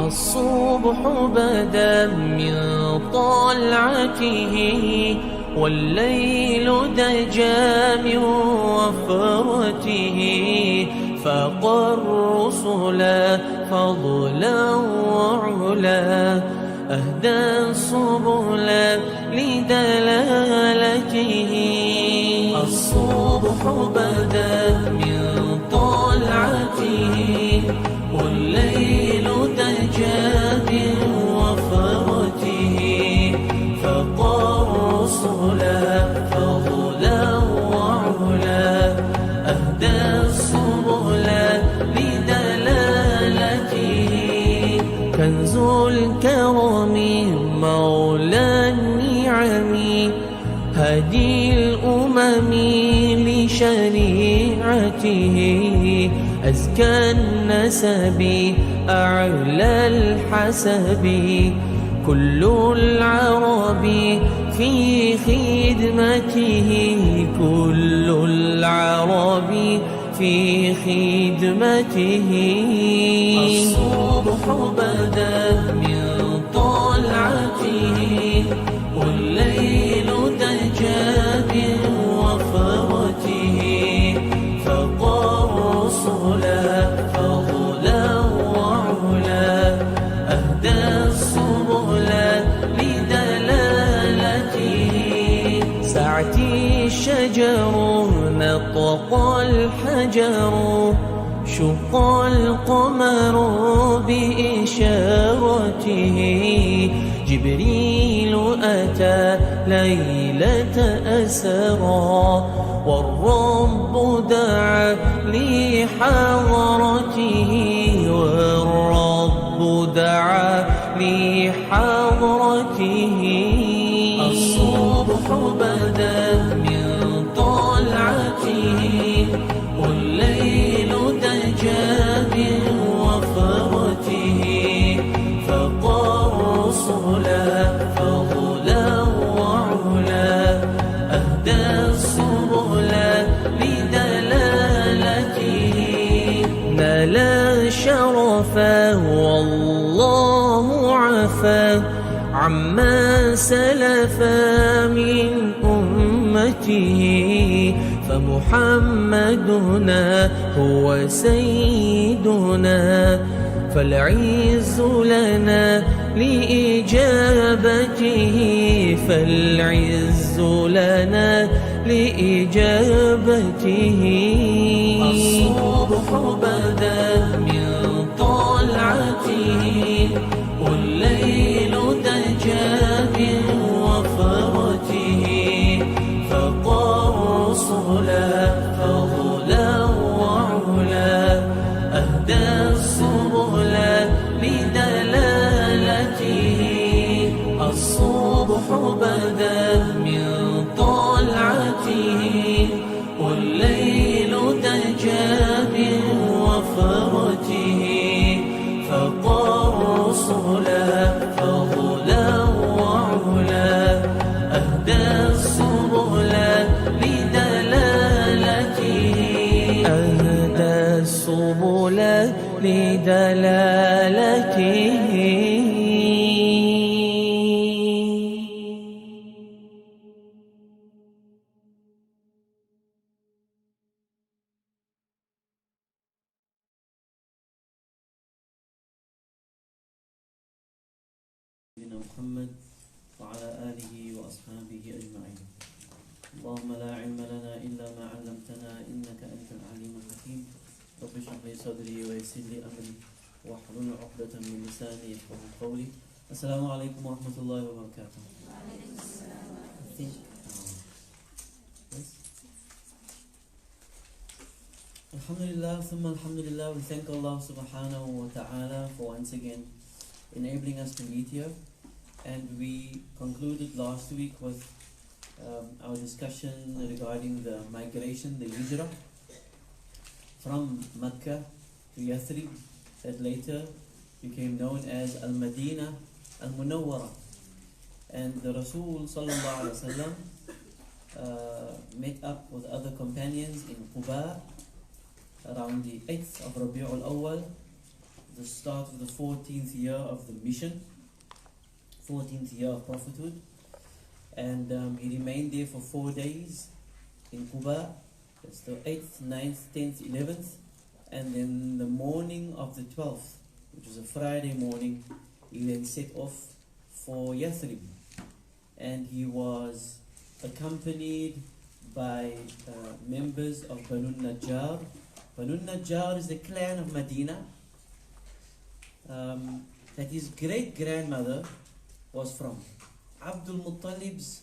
الصبح بدا من طلعته والليل دجى من وفرته فاق الرسل فضلا وعلا أهدى السبل لدلالته الصبح بدا من طلعته والليل دجى من وفرته فاق الرسل فضلا وعلا أهدى السبل لدلالته كنز الكرم مولى النعم هدي الأمم لشريعته أزكى النسب أعلى الحسب كل العرب في خدمته كل العرب في خدمته الصبح بدا من طلعته والليل دجى من وفرته فاق الرسل فضلا وعلا أهدى السبل لدلالته سعتي الشجر نطق الحجر شق القمر بإشارته جبريل أتى ليلة أسرى والرب دعا لحضرته والرب دعا لحضرته الصبح بدا من طلعته والليل دجى من وفرته فاق الرسل فضلا وعلا أهدى السبل لدلالته نال شرفا والله عفا عما سلف من أمته فمحمدنا هو سيدنا فالعز لنا لإجابته فالعز لنا لإجابته الصبح بدا من طلعته والليل دجى من وفرته فاق الرسل فضلا وعلا أهدى السبل لدلالته الصبح بدا من طلعته والليل دجى من وفرته فاق الرسل فضلا وعلا أهدى السبل لدلالته أهدى السبل لدلالته محمد وعلى آله وأصحابه أجمعين. اللهم لا علم لنا إلا ما علمتنا إنك أنت العليم الحكيم. رب اشرح لي صدري ويسر لي أمري واحلل عقدة من لساني يفقهوا قولي. السلام عليكم ورحمة الله وبركاته. Alhamdulillah, thumma alhamdulillah, we thank Allah subhanahu wa ta'ala for once again enabling us to meet here. And we concluded last week with our discussion regarding the migration, the hijrah from Mecca to Yathrib, that later became known as Al-Madinah Al-Munawwara. And the Rasul sallallahu alaihi wasallam met up with other companions in Quba around the 8th of Rabi'ul Awwal, the start of the 14th year of the mission, 14th year of prophethood. And he remained there for 4 days in Quba. That's the 8th, 9th, 10th, 11th. And then the morning of the 12th, which was a Friday morning, he then set off for Yathrib. And he was accompanied by members of Banu Najjar. Banu Najjar is the clan of Medina that his great-grandmother was from. Abdul Muttalib's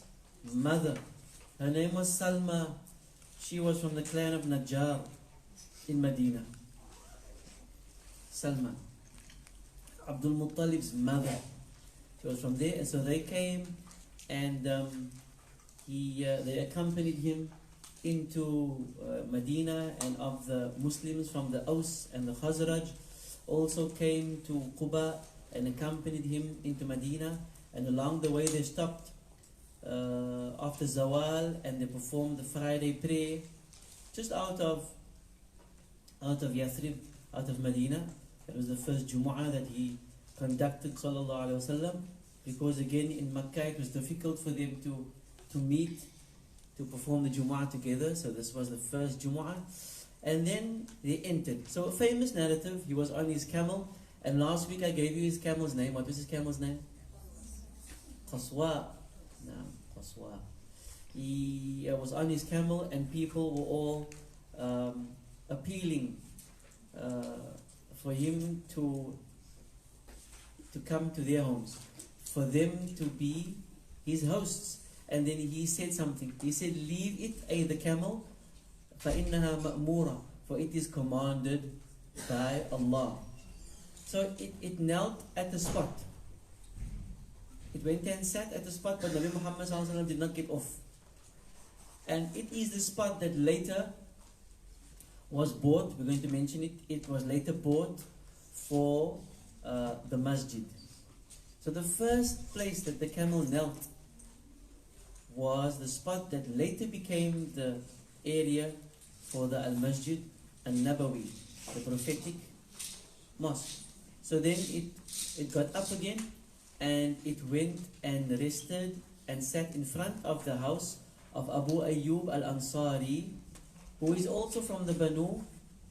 mother, her name was Salma. She was from the clan of Najjar in Medina. Salma, Abdul Muttalib's mother, she was from there. And so they came, and they accompanied him into Medina, and of the Muslims from the Aus and the Khazraj also came to Quba and accompanied him into Medina. And along the way they stopped after Zawal, and they performed the Friday prayer just out of Yathrib, out of Medina. That was the first Jumu'ah that he conducted, sallallahu alaihi wasallam, because again in Makkah it was difficult for them to meet, to perform the Jumu'ah together. So this was the first Jumu'ah. And then they entered. So a famous narrative, he was on his camel, and last week I gave you his camel's name. What was his camel's name? Qaswa. No, Qaswa. He was on his camel, and people were all appealing for him to come to their homes, for them to be his hosts. And then he said something. He said, leave it, the camel, فَإِنَّهَا مَأْمُورًا, for it is commanded by Allah. So it knelt at the spot. It went and sat at the spot, but Nabi Muhammad ﷺ did not get off. And it is the spot that later was bought. We're going to mention it. It was later bought for the masjid. So the first place that the camel knelt was the spot that later became the area for the Al-Masjid Al-Nabawi, the prophetic mosque. So then it got up again, and it went and rested and sat in front of the house of Abu Ayyub Al-Ansari, who is also from the Banu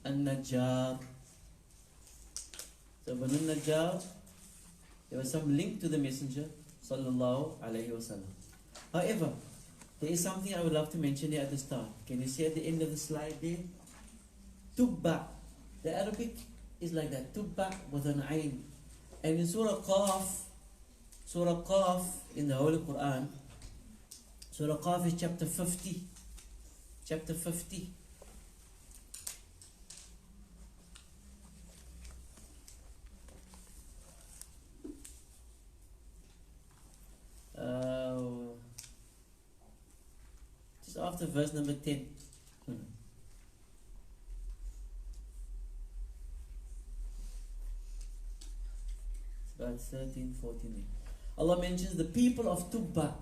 Al-Najjar. So Banu Najjar, there was some link to the Messenger sallallahu alayhi wasallam. However, there is something I would love to mention here at the start. Can you see at the end of the slide there? Tubba. The Arabic is like that. Tubba with an ayn. And in Surah Qaf in the Holy Quran, Surah Qaf is chapter 50. Chapter 50. Just after verse number 10. It's about 13, 14. Allah mentions the people of Tubba.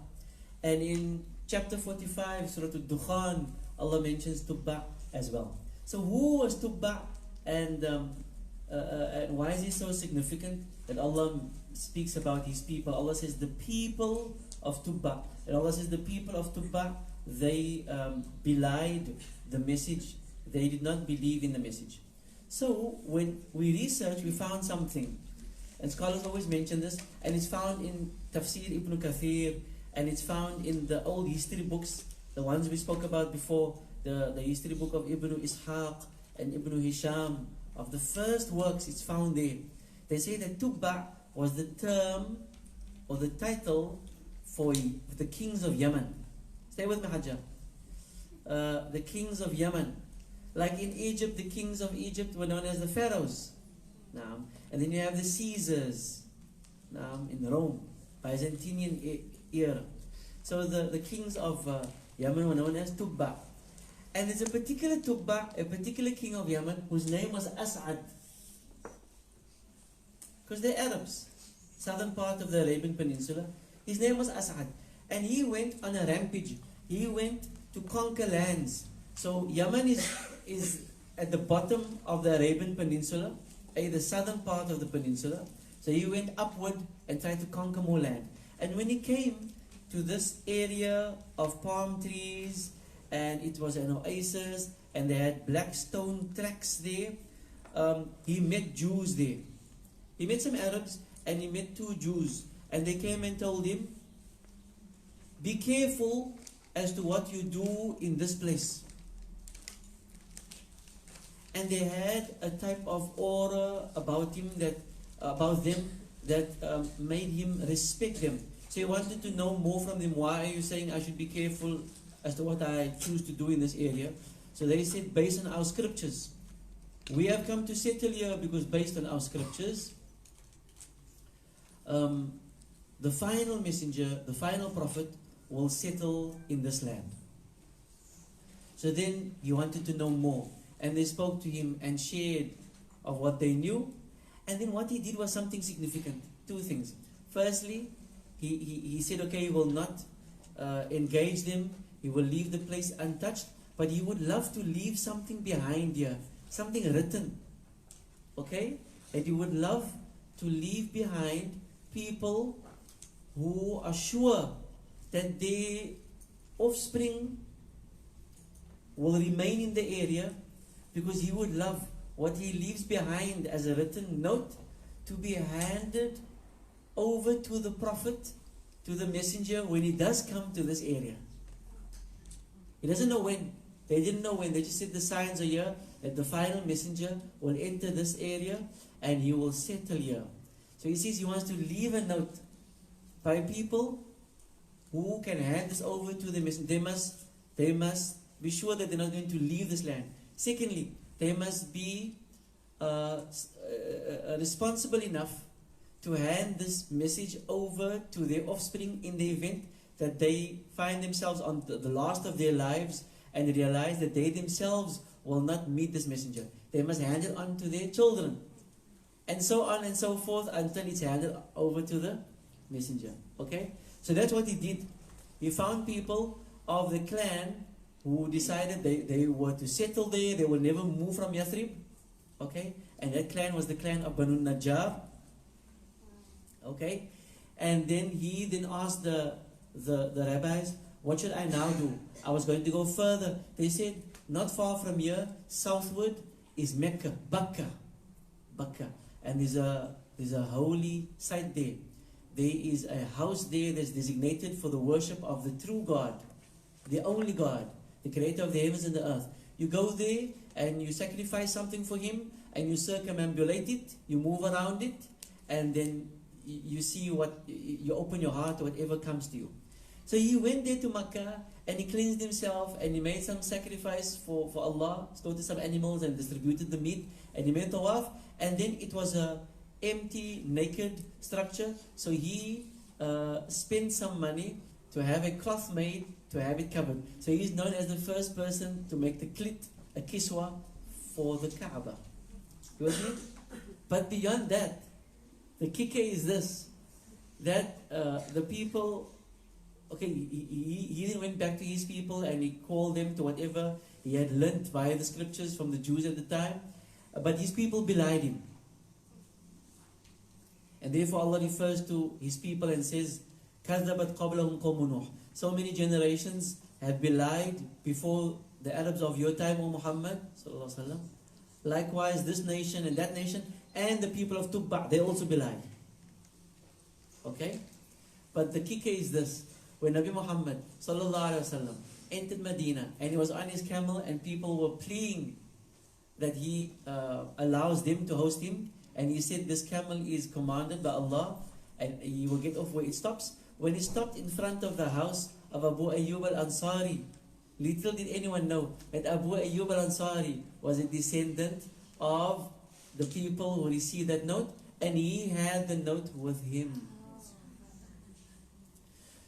And in chapter 45, Surah Al-Dukhan, Allah mentions Tubba as well. So who was Tubba, and why is it so significant that Allah speaks about his people? Allah says the people of Tubba. And Allah says the people of Tubba, they belied the message. They did not believe in the message. So when we researched, we found something. And scholars always mention this, and it's found in Tafsir Ibn Kathir, and it's found in the old history books, the ones we spoke about before, the history book of Ibn Ishaq and Ibn Hisham, of the first works, it's found there. They say that Tubba was the term or the title for the kings of Yemen. Stay with me, Hajjah. The kings of Yemen. Like in Egypt, the kings of Egypt were known as the pharaohs. Now, and then you have the Caesars in Rome, Byzantine era. So the kings of Yemen were known as Tubba. And there's a particular Tubba, a particular king of Yemen, whose name was As'ad. Because they're Arabs, southern part of the Arabian Peninsula. His name was As'ad. And he went on a rampage. He went to conquer lands. So Yemen is at the bottom of the Arabian Peninsula. the southern part of the peninsula. So he went upward and tried to conquer more land. And when he came to this area of palm trees, and it was an oasis, and they had black stone tracks there, he met Jews there. He met some Arabs, and he met 2 Jews. And they came and told him, be careful as to what you do in this place. And they had a type of aura about him about them that made him respect them. So he wanted to know more from them. Why are you saying I should be careful as to what I choose to do in this area? So they said, based on our scriptures, we have come to settle here because based on our scriptures, the final messenger, the final prophet, will settle in this land. So then he wanted to know more, and they spoke to him and shared of what they knew. And then what he did was something significant. 2 things. Firstly, he said, okay, he will not engage them, he will leave the place untouched, but he would love to leave something behind here, something written. Okay? That he would love to leave behind people who are sure that their offspring will remain in the area, because he would love what he leaves behind as a written note to be handed over to the prophet, to the messenger, when he does come to this area. He doesn't know when. They didn't know when. They just said the signs are here, that the final messenger will enter this area and he will settle here. So he says he wants to leave a note by people who can hand this over to the messenger. They must be sure that they're not going to leave this land. Secondly, they must be responsible enough to hand this message over to their offspring in the event that they find themselves on the last of their lives and realize that they themselves will not meet this messenger. They must hand it on to their children, and so on and so forth, until it's handed over to the messenger. Okay? So that's what he did. He found people of the clan who decided they were to settle there, they will never move from Yathrib. Okay? And that clan was the clan of Banu Najjar. Okay? And then he asked the rabbis, what should I now do? I was going to go further. They said, not far from here, southward, is Mecca, Bakka. And there's a holy site there. There is a house there that's designated for the worship of the true God, the only God, the creator of the heavens and the earth. You go there and you sacrifice something for him, and you circumambulate it, you move around it, and then you see you open your heart to whatever comes to you. So he went there to Makkah, and he cleansed himself, and he made some sacrifice for Allah, slaughtered some animals and distributed the meat, and he made tawaf, and then it was a empty, naked structure. So he spent some money to have a cloth made, to have it covered. So he's known as the first person to make the klit, a kiswa, for the Kaaba. You with me? But beyond that, the kicker is this, that the people, okay, he then went back to his people and he called them to whatever he had learnt via the scriptures from the Jews at the time, but his people belied him. And therefore Allah refers to his people and says, كَذَّبَتْ قَبْلَهُمْ قَوْمُ نُوحٍ. So many generations have belied before the Arabs of your time, O Muhammad sallallahu alaihi wasallam. Likewise, this nation and that nation and the people of Tubba, they also belied. Okay? But the kicker is this. When Nabi Muhammad sallallahu alaihi wasallam entered Medina and he was on his camel and people were pleading that he allows them to host him, and he said this camel is commanded by Allah and he will get off where it stops. When he stopped in front of the house of Abu Ayyub al-Ansari, little did anyone know that Abu Ayyub al-Ansari was a descendant of the people who received that note, and he had the note with him.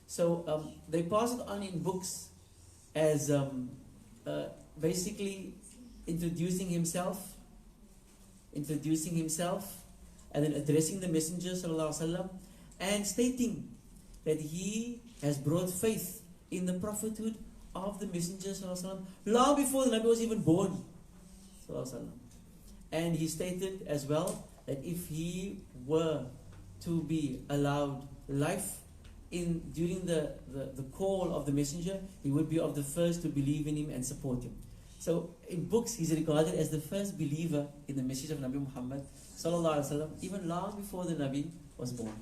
So they pass it on in books as basically introducing himself, and then addressing the Messenger sallallahu alaihi wasallam, and stating that he has brought faith in the prophethood of the Messenger sallallahu alaihi wasallam long before the Nabi was even born sallallahu alaihi wasallam. And he stated as well that if he were to be allowed life during the call of the messenger, he would be of the first to believe in him and support him. So in books, he's regarded as the first believer in the message of Nabi Muhammad sallallahu alaihi wasallam, even long before the Nabi was born.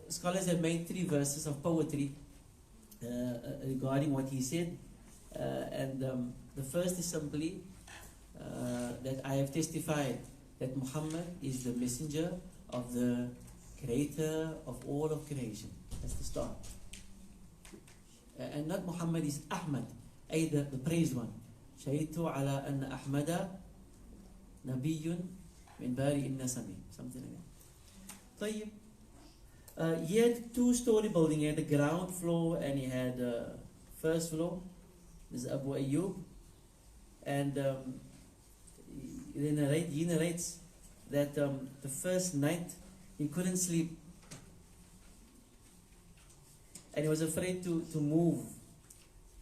Scholars have made 3 verses of poetry regarding what he said, and the first is simply that I have testified that Muhammad is the messenger of the creator of all of creation. That's the start. And not Muhammad, is Ahmad, the praised one. شهدت على أن أحمد نبي من بارئ النسم, something like that. طيب. He had 2-story building. He had the ground floor and he had the first floor. This is Abu Ayyub. And he narrates that the first night he couldn't sleep. And he was afraid to move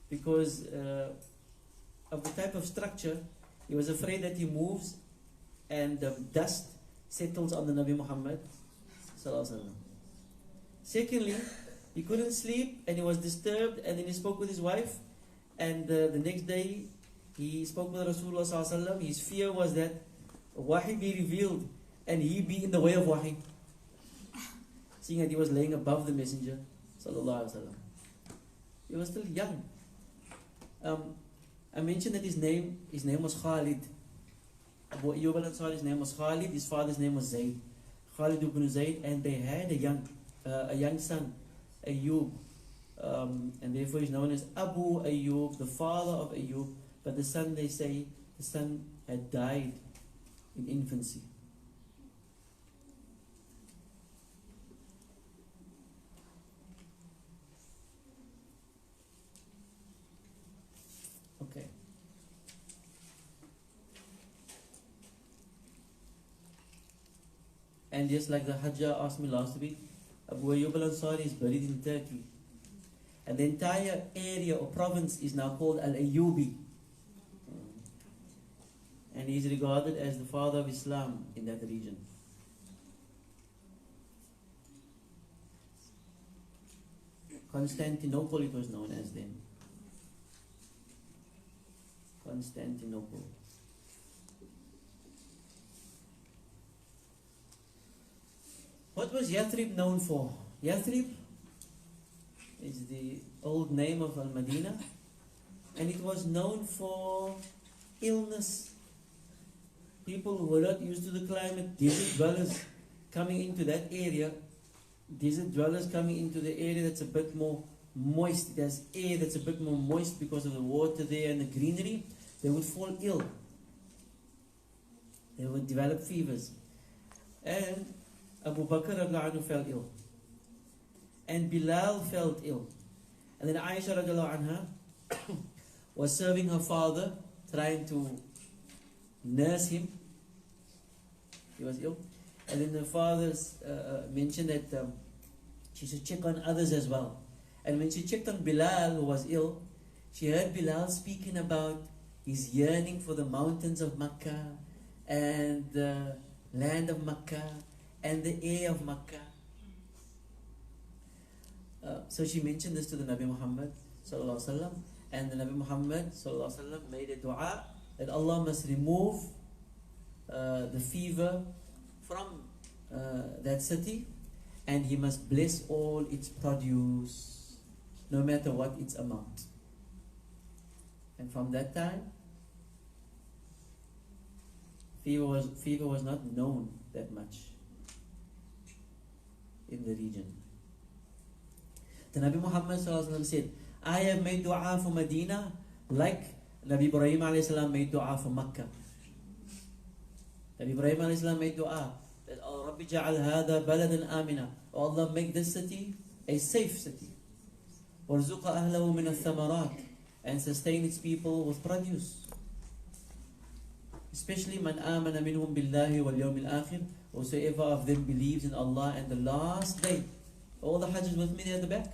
because of the type of structure. He was afraid that he moves and dust settles on the Nabi Muhammad sallallahu alaihi wasallam. Secondly, he couldn't sleep and he was disturbed, and then he spoke with his wife, and the next day he spoke with Rasulullah sallallahu alaihi wasallam. His fear was that Wahi be revealed and he be in the way of Wahi, seeing that he was laying above the messenger sallallahu alaihi wasallam. He was still young. I mentioned that his name was Khalid. Abu Ayyub al-Ansari's name was Khalid. His father's name was Zayd, Khalid ibn Zayd, and they had a young son, Ayyub, and therefore he's known as Abu Ayyub, the father of Ayyub. But the son, they say, the son had died in infancy. Okay. And just like the Hajjah asked me last week, Abu Ayyub al-Ansari is buried in Turkey. And the entire area or province is now called Al-Ayyubi. And he is regarded as the father of Islam in that region. Constantinople it was known as then. Constantinople. What was Yathrib known for? Yathrib is the old name of Al-Madinah, and it was known for illness. People who were not used to the climate, desert dwellers coming into that area, desert dwellers coming into the area that's a bit more moist, there's air that's a bit more moist because of the water there and the greenery, they would fall ill. They would develop fevers. And Abu Bakr radiallahu anhu fell ill. And Bilal felt ill. And then Aisha radiallahu anha was serving her father, trying to nurse him. He was ill. And then the father mentioned that she should check on others as well. And when she checked on Bilal, who was ill, she heard Bilal speaking about his yearning for the mountains of Makkah and the land of Makkah and the air of Makkah. So she mentioned this to the Nabi Muhammad sallallahu alaihi wasallam, and the Nabi Muhammad sallallahu alaihi wasallam made a dua that Allah must remove the fever from that city, and He must bless all its produce, no matter what its amount. And from that time, fever was not known that much in the region. The Nabi Muhammad said, I have made dua for Medina like Nabi Ibrahim a.s. made dua for Makkah. Nabi Ibrahim a.s. made dua that, Oh Rabbi ja'al hadha baladan amina. Oh Allah, make this city a safe city. وَارْزُقَ أَهْلَهُ مِنَ الثَّمَرَاتِ, and sustain its people with produce. Especially man amana minhum billahi wal yawmil akhir, whosoever of them believes in Allah and the last day. All the Hajjs with me there at the back?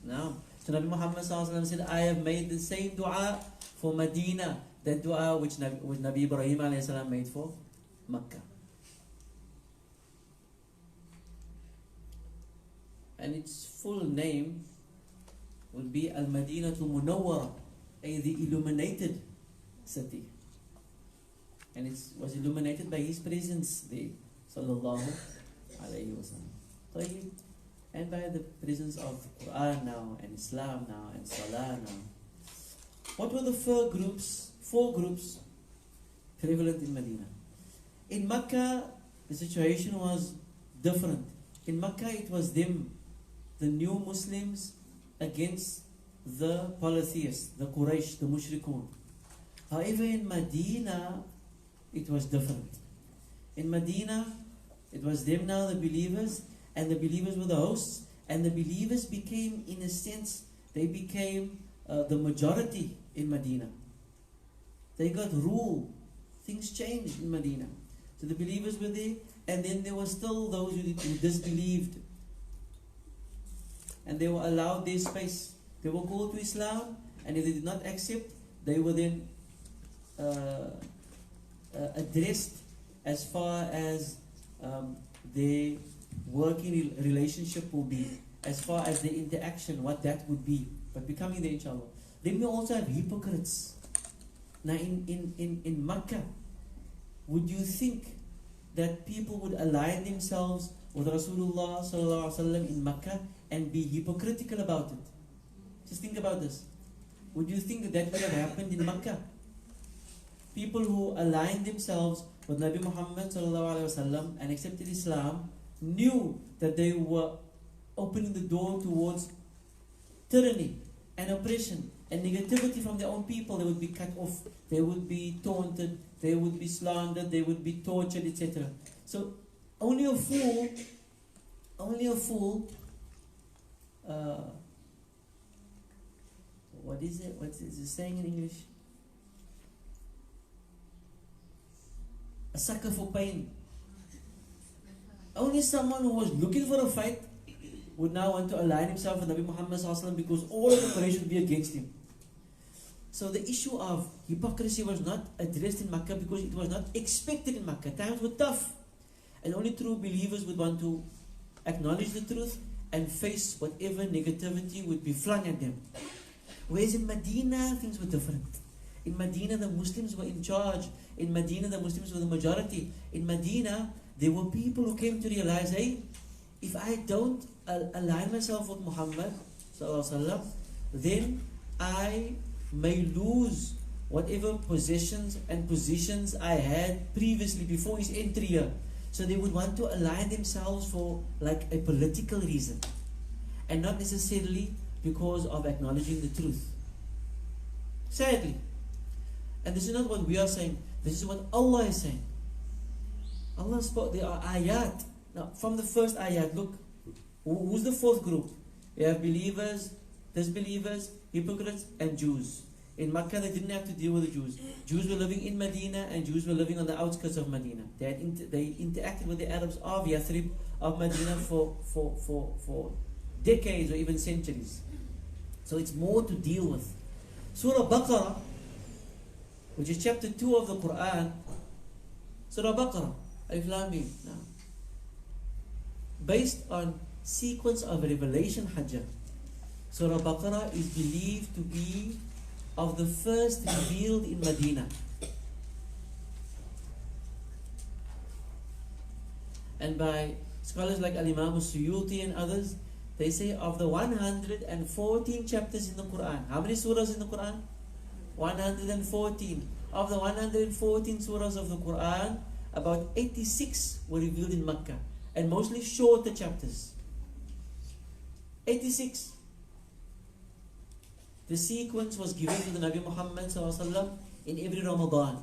Now, so Nabi Muhammad said, I have made the same dua for Medina, that dua which Nabi Ibrahim made for Makkah. And its full name would be Al-Madinatul Munawwara, the illuminated city. And it was illuminated by his presence there, sallallahu alayhi wa sallam. And by the presence of the Quran now, and Islam now, and Salah now. What were the four groups prevalent in Medina? In Makkah, the situation was different. In Makkah, it was them, the new Muslims, against the polytheists, the Quraysh, the Mushrikun. However, in Medina, it was different. In Medina, it was them now, the believers, and the believers were the hosts, and the believers became, in a sense, they became the majority in Medina. They got rule. Things changed in Medina. So the believers were there, and then there were still those who disbelieved. And they were allowed their space. They were called to Islam, and if they did not accept, they were then addressed as far as their working relationship will be, as far as the interaction, what that would be. But becoming there, inshallah. Then we also have hypocrites. Now in Makkah, would you think that people would align themselves with Rasulullah sallallahu alaihi wasallam in Makkah and be hypocritical about it? Just think about this. Would you think that would have happened in Makkah? People who aligned themselves with Nabi Muhammad sallallahu alaihi wasallam and accepted Islam knew that they were opening the door towards tyranny and oppression and negativity from their own people. They would be cut off, they would be taunted, they would be slandered, they would be tortured, etc. So only a fool, what is it? What's it saying in English? A sucker for pain. Only someone who was looking for a fight would now want to align himself with Nabi Muhammad sallallahu alaihi wasallam, because all of the Quraysh would be against him. So the issue of hypocrisy was not addressed in Makkah because it was not expected in Makkah. Times were tough, and only true believers would want to acknowledge the truth and face whatever negativity would be flung at them. Whereas in Medina, things were different. In Medina, the Muslims were in charge. In Medina, the Muslims were the majority. In Medina, there were people who came to realize, hey, if I don't align myself with Muhammad sallallahu alaihi wasallam, then I may lose whatever possessions and positions I had previously before his entry here. So they would want to align themselves for like a political reason, and not necessarily because of acknowledging the truth. Sadly. And this is not what we are saying. This is what Allah is saying. Allah spoke, there are ayat. Now, from the first ayat, look, who's the fourth group? We have believers, disbelievers, hypocrites, and Jews. In Makkah, they didn't have to deal with the Jews. Jews were living in Medina, and Jews were living on the outskirts of Medina. They interacted with the Arabs of Yathrib, of Medina, for decades or even centuries. So it's more to deal with. Surah Baqarah, which is chapter 2 of the Quran. Surah Baqarah, Alif Lam Mim. Now, based on sequence of revelation Hajjah, Surah Baqarah is believed to be of the first revealed in Medina. And by scholars like Al-Imam Suyuti and others, they say of the 114 chapters in the Quran, how many surahs in the Quran? 114. Of the 114 surahs of the Quran, about 86 were revealed in Makkah, and mostly shorter chapters. 86. The sequence was given to the Nabi Muhammad ﷺ in every Ramadan.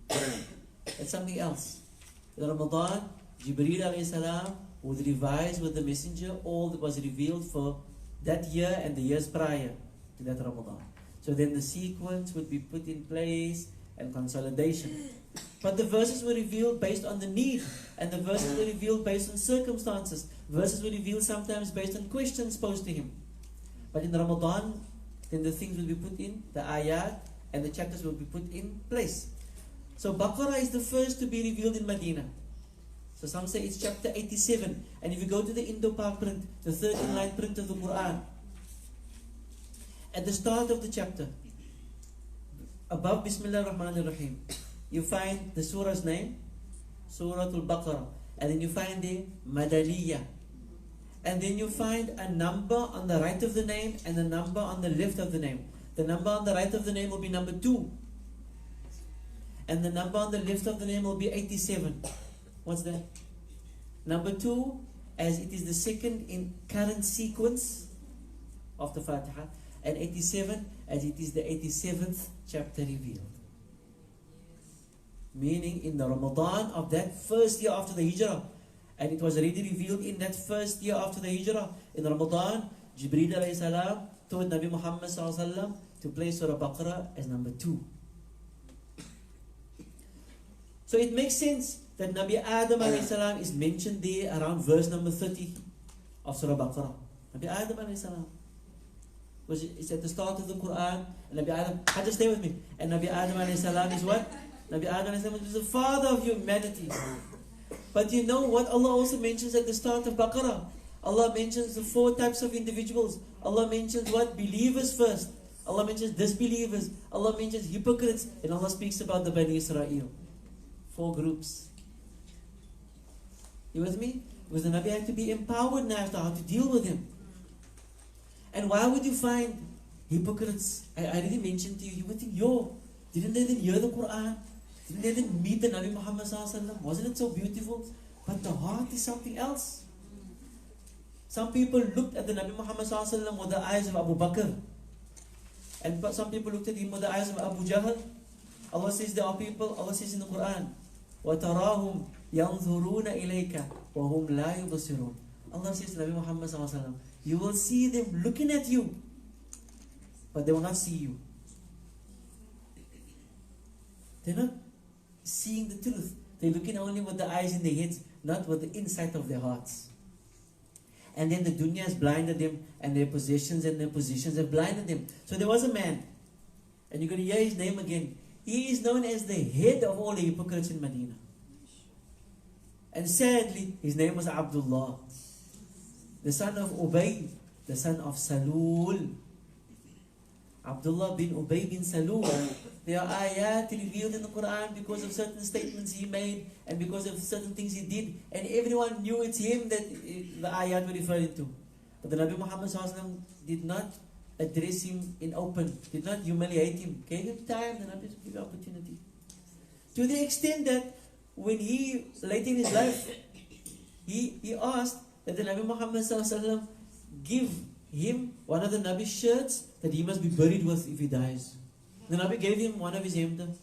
That's something else. In Ramadan, Jibreel alayhi salam would revise with the messenger all that was revealed for that year and the years prior to that Ramadan. So then the sequence would be put in place and consolidation. But the verses were revealed based on the need, and the verses were revealed based on circumstances. Verses were revealed sometimes based on questions posed to him. But in Ramadan, then the things will be put in, the ayat and the chapters will be put in place. So Baqarah is the first to be revealed in Medina. So some say it's chapter 87. And if you go to the Indo-Pak print, the 13-line print of the Quran, at the start of the chapter, above Bismillah ar-Rahman ar-Rahim, you find the surah's name, Surah Al-Baqarah. And then you find the Madaliyah. And then you find a number on the right of the name and a number on the left of the name. The number on the right of the name will be number 2. And the number on the left of the name will be 87. What's that? Number 2, as it is the second in current sequence of the Fatiha. And 87, as it is the 87th chapter revealed. Meaning in the Ramadan of that first year after the Hijrah. And it was already revealed in that first year after the Hijrah. In Ramadan, Jibreel alayhi salam told Nabi Muhammad sallallahu alayhi wa sallam to place Surah Baqarah as number 2. So it makes sense that Nabi Adam alayhi salam is mentioned there around verse number 30 of Surah Baqarah. Nabi Adam alayhi salam. It's at the start of the Quran. And Nabi Adam, just stay with me. And Nabi Adam alayhi salam is what? Nabi Adam alayhi salam is the father of humanity. But you know what Allah also mentions at the start of Baqarah? Allah mentions the 4 types of individuals. Allah mentions what? Believers first. Allah mentions disbelievers. Allah mentions hypocrites. And Allah speaks about the Bani Israel. 4 groups. You with me? Because the Nabi had to be empowered now as to how to deal with him. And why would you find hypocrites? I already mentioned to you, you would think, didn't they then hear the Quran? Didn't they then meet the Nabi Muhammad sallallahu alaihi wasallam? Wasn't it so beautiful? But the heart is something else. Some people looked at the Nabi Muhammad sallallahu alaihi wasallam with the eyes of Abu Bakr. And some people looked at him with the eyes of Abu Jahl. Allah says there are people, Allah says in the Quran, وَتَرَاهُمْ يَنْظُرُونَ إِلَيْكَ وَهُمْ لَا يُبْصِرُونَ. Allah says to Nabi Muhammad sallallahu alaihi wasallam, you will see them looking at you, but they will not see you. They're not seeing the truth. They're looking only with the eyes in their heads, not with the insight of their hearts. And then the dunya has blinded them, and their possessions and their positions have blinded them. So there was a man, and you're going to hear his name again. He is known as the head of all the hypocrites in Medina. And sadly, his name was Abdullah, the son of Ubay, the son of Salul. Abdullah bin Ubay bin Salul. There are ayat revealed in the Quran because of certain statements he made and because of certain things he did. And everyone knew it's him that the ayat were referring to. But the Nabi Muhammad sallallahu alaihi wasallam did not address him in open, did not humiliate him. Gave him time, the Nabi gave him opportunity. To the extent that when he, late in his life, he asked that the Nabi Muhammad sallallahu alaihi wasallam give him one of the Nabi's shirts that he must be buried with if he dies. The Nabi gave him one of his hemda.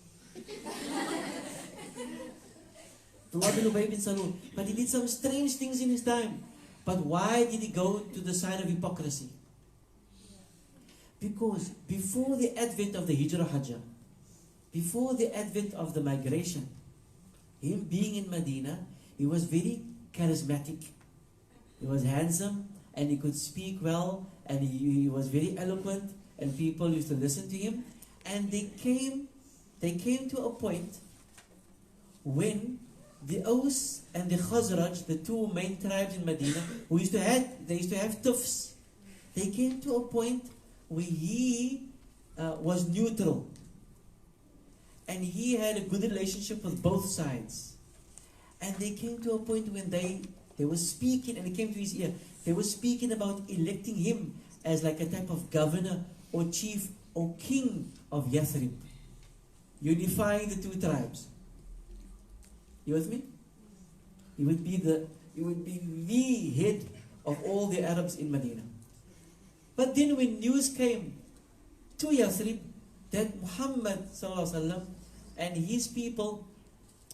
But he did some strange things in his time. But why did he go to the side of hypocrisy? Because before the advent of the Hijrah Hajjah, before the advent of the migration, him being in Medina, he was very charismatic. He was handsome and he could speak well and he was very eloquent and people used to listen to him. And they came to a point when the Aus and the Khazraj, the 2 main tribes in Medina, they used to have tiffs. They came to a point where he was neutral. And he had a good relationship with both sides. And they came to a point when they were speaking, and it came to his ear, they were speaking about electing him as like a type of governor or chief or king of Yathrib, unifying the 2 tribes. You with me? He would be the head of all the Arabs in Medina. But then when news came to Yathrib that Muhammad sallallahu alaihi wasallam and his people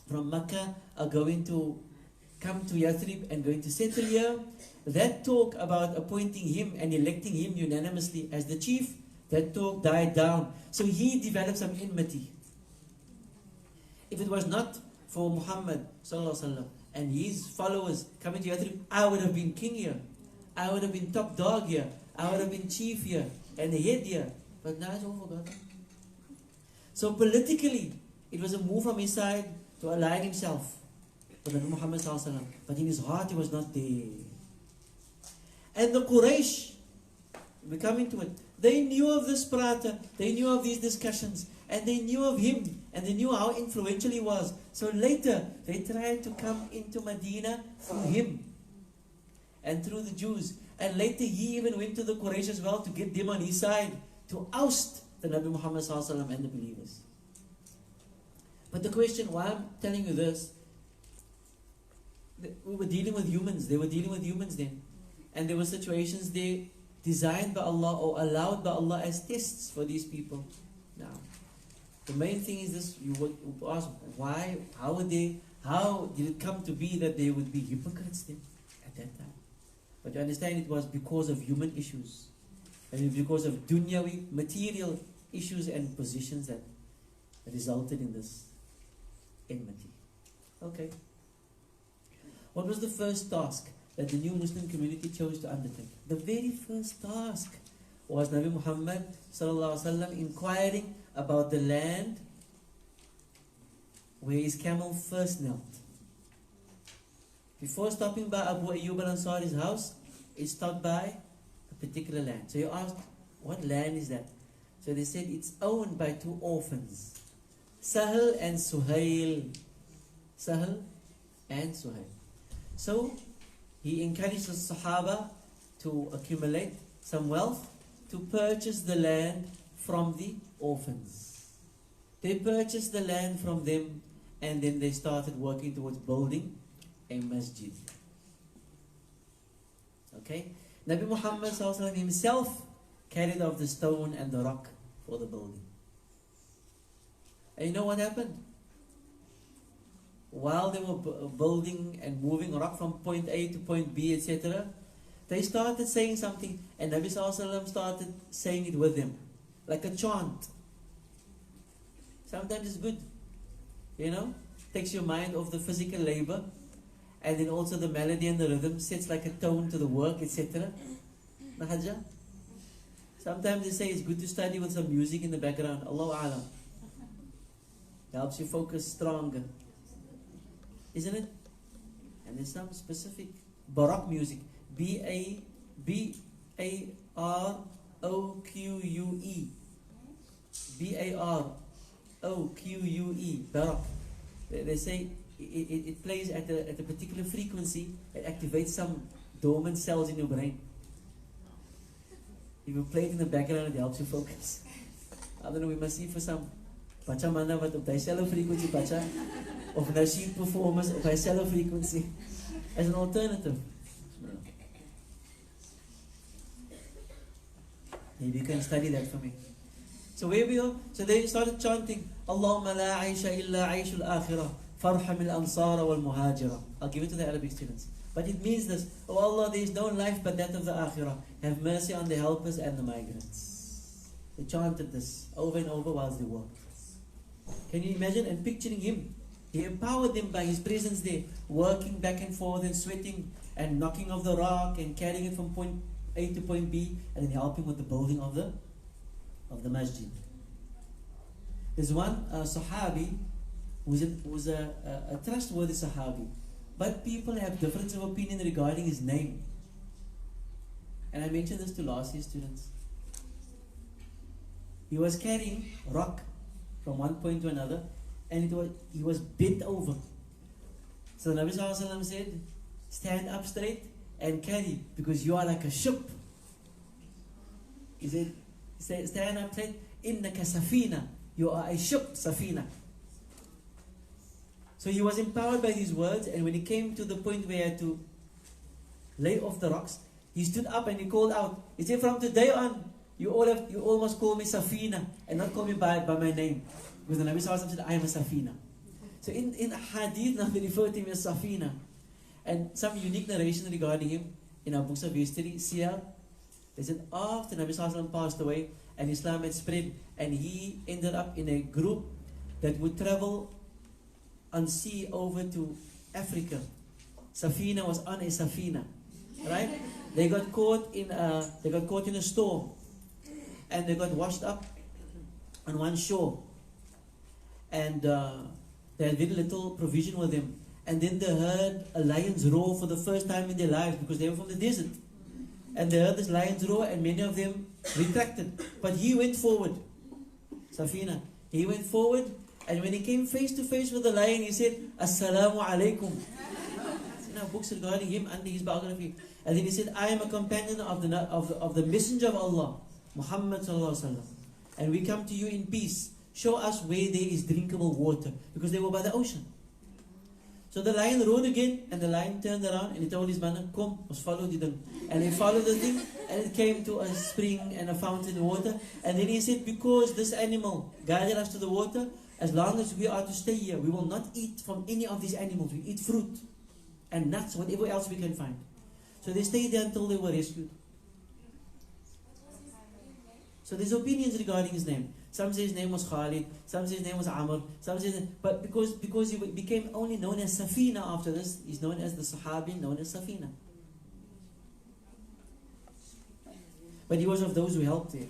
from Mecca are going to come to Yathrib and going to settle here, that talk about appointing him and electing him unanimously as the chief, that talk died down. So he developed some enmity. If it was not for Muhammad sallallahu alaihi wasallam and his followers coming to Yathrib, I would have been king here. I would have been top dog here. I would have been chief here and the head here. But now it's all forgotten. So politically, It was a move from his side to align himself with Nabi Muhammad sallallahu alaihi wasallam. But in his heart he was not there. And the Quraysh, we're coming to it, they knew of this prata, they knew of these discussions, and they knew of him, and they knew how influential he was. So later, they tried to come into Medina through him and through the Jews. And later he even went to the Quraysh as well to get them on his side, to oust the Nabi Muhammad sallallahu alaihi wasallam and the believers. But the question, why I'm telling you this, we were dealing with humans, they were dealing with humans then. And there were situations there designed by Allah or allowed by Allah as tests for these people. Now, the main thing is this, you would ask, why, how did it come to be that they would be hypocrites then at that time? But you understand it was because of human issues. And because of dunyawi, material issues and positions that resulted in this enmity. Okay. What was the first task that the new Muslim community chose to undertake? The very first task was Nabi Muhammad sallallahu alaihi wasallam inquiring about the land where his camel first knelt. Before stopping by Abu Ayyub al-Ansari's house, he stopped by a particular land. So you asked, what land is that? So they said it's owned by two orphans, Sahel and Suhail. Sahel and Suhail. So he encouraged the Sahaba to accumulate some wealth to purchase the land from the orphans. They purchased the land from them, and then they started working towards building a masjid. Okay? Nabi Muhammad ﷺ himself carried off the stone and the rock for the building. And you know what happened? While they were building and moving rock from point A to point B, etc., they started saying something, and Nabi ﷺ started saying it with them, like a chant. Sometimes it's good, takes your mind off the physical labor, and then also the melody and the rhythm sets like a tone to the work, etc. Nahaja. Sometimes they say it's good to study with some music in the background. Allahu A'lam. Helps you focus stronger. Isn't it? And there's some specific Baroque music. B-A-R-O-Q-U-E. B-A-R-O-Q-U-E. Baroque. They say it plays at a particular frequency. It activates some dormant cells in your brain. If you play it in the background, it helps you focus. I don't know, we must see for some Pacha manna wat op dieselfde frequency Pacha, of nasheed performers op dieselfde frequency as an alternative. Maybe you can study that for me. So where we are, so they started chanting, Allahumma la aisha illa aishul akhirah, farham al-ansara wal-muhajira. I'll give it to the Arabic students. But it means this, oh Allah, there is no life but that of the akhirah. Have mercy on the helpers and the migrants. They chanted this over and over whilst they worked. Can you imagine? And picturing him, he empowered them by his presence there, working back and forth and sweating and knocking off the rock and carrying it from point A to point B, and then helping with the building of the masjid. There's one Sahabi who was a trustworthy Sahabi, but people have difference of opinion regarding his name. And I mentioned this to last year's students. He was carrying rock from one point to another, and he was bent over. So the Nabi Sallallahu Alaihi Wasallam said, stand up straight and carry, because you are like a ship. He said, stand up straight, innaka safina, you are a ship, safina. So he was empowered by these words, and when he came to the point where he had to lay off the rocks, he stood up and he called out. He said, from today on, you all must call me Safina and not call me by my name. Because the Nabi Sallallahu Alaihi Wasallam said, I am a Safina. So in hadith now they refer to him as Safina. And some unique narration regarding him in our books of history, Siyar, they said after Nabi Sallallahu Alaihi Wasallam passed away and Islam had spread, and he ended up in a group that would travel on sea over to Africa. Safina was on a Safina. Right? They got caught in a storm, and they got washed up on one shore. and they had very little provision with them. And then they heard a lion's roar for the first time in their lives because they were from the desert. And they heard this lion's roar, and many of them retracted. But he went forward. Safina. He went forward, and when he came face to face with the lion, he said, Assalamu alaikum. In our books regarding him under his biography. And then he said, I am a companion of the messenger of Allah, Muhammad sallallahu alaihi wasallam. And we come to you in peace. Show us where there is drinkable water. Because they were by the ocean. So the lion roared again, and the lion turned around and he told his man, Kom, ons follow die ding. And he followed the thing, and it came to a spring and a fountain of water. And then he said, because this animal guided us to the water, as long as we are to stay here, we will not eat from any of these animals. We eat fruit and nuts, whatever else we can find. So they stayed there until they were rescued. So there's opinions regarding his name. Some say his name was Khalid, some say his name was Amr, some say, but because he became only known as Safina after this, he's known as the Sahabi, known as Safina. But he was of those who helped there.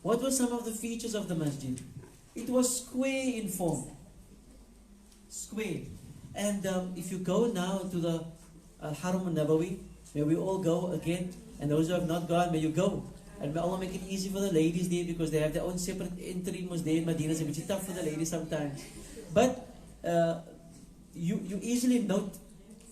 What were some of the features of the masjid? It was square in form. Square. And if you go now to the Haram al-Nabawi, may we all go again, and those who have not gone, may you go. And may Allah make it easy for the ladies there, because they have their own separate entry there in Medina. So it's tough for the ladies sometimes. But you easily note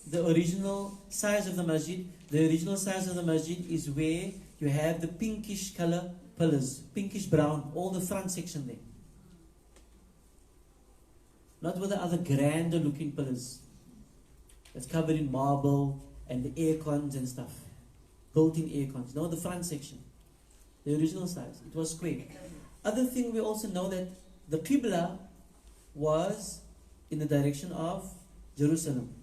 the original size of the masjid. The original size of the masjid is where you have the pinkish color pillars, pinkish brown, all the front section there. Not with the other grander looking pillars. That's covered in marble and the air cons and stuff. Built-in air cons. No, the front section. The original size. It was square. Other thing, we also know that the Qibla was in the direction of Jerusalem.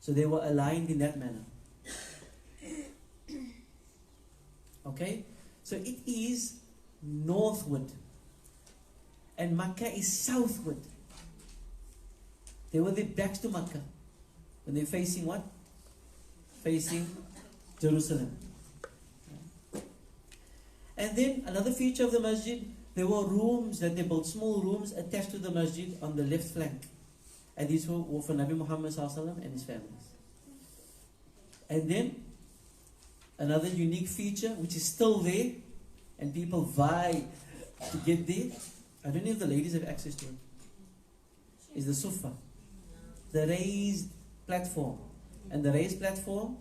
So they were aligned in that manner. Okay? So it is northward. And Makkah is southward. They were their backs to Makkah. When they're facing what? Facing Jerusalem. And then another feature of the masjid, there were rooms that they built, small rooms attached to the masjid on the left flank. And these were for Nabi Muhammad sallallahu and his families. And then another unique feature, which is still there, and people vie to get there. I don't know if the ladies have access to it. Is the sufa, the raised platform. And the raised platform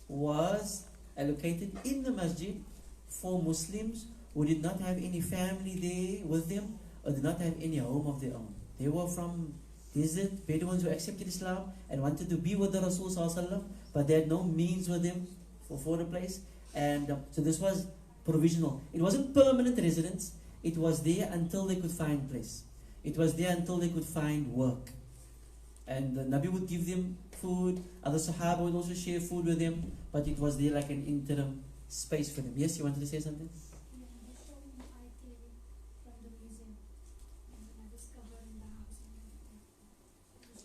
was allocated in the masjid for Muslims who did not have any family there with them, or did not have any home of their own. They were from desert Bedouins who accepted Islam and wanted to be with the Rasul sallallahu, but they had no means with them for the place. And so this was provisional. It wasn't permanent residence. It was there until they could find place. It was there until they could find work. And the Nabi would give them food. Other Sahaba would also share food with them. But it was there like an interim space for them. Yes, you wanted to say something?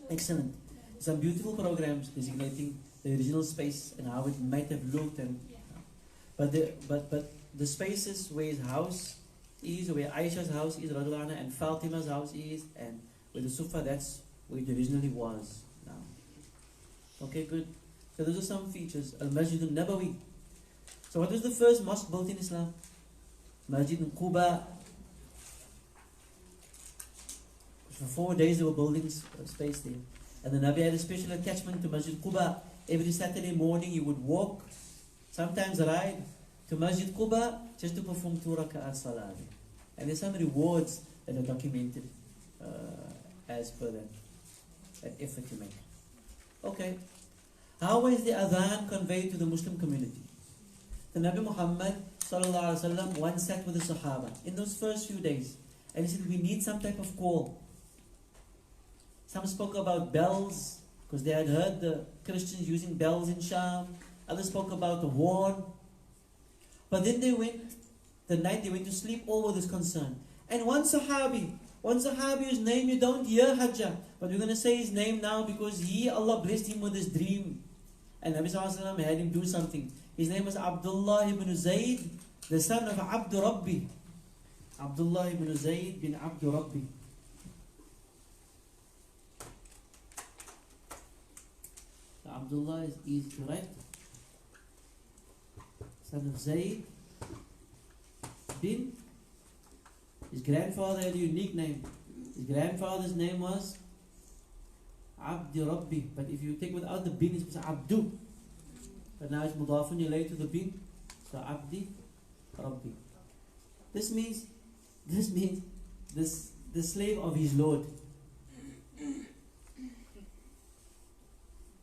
Excellent. Some beautiful programs designating the original space and how it might have looked. And but the spaces where his house is, where Aisha's house is, Radulana, and Fatima's house is, and where the Sufa, that's where it originally was. Now, okay, good. So those are some features. Al-Masjid al-Nabawi. So what was the first mosque built in Islam? Masjid al-Quba. For 4 days they were building space there. And the Nabi had a special attachment to Masjid Quba. Every Saturday morning he would walk, sometimes ride, to Masjid Quba just to perform 2 raka'at salah. And there's some rewards that are documented as per that effort you make. Okay. How is the adhan conveyed to the Muslim community? The Nabi Muhammad sallallahu alaihi wasallam once sat with the Sahaba in those first few days, and he said, we need some type of call. Some spoke about bells, because they had heard the Christians using bells in Sham. Others spoke about a horn. But then the night they went to sleep, all with this concern. And one Sahabi whose name you don't hear, Hajjah, but we're going to say his name now because Allah blessed him with this dream. And Nabi Sallallahu Alaihi Wasallam had him do something. His name was Abdullah ibn Zayd, the son of Abdu Rabbi. Abdullah ibn Zayd bin Abdu Rabbi. So Abdullah is easy to write. Son of Zayd bin. His grandfather had a unique name. His grandfather's name was Abdi Rabbi. But if you take without the bin, it's Abdu. But now it's mudafun ilayh to the bin. So Abdi Rabbi. This means the slave of his Lord.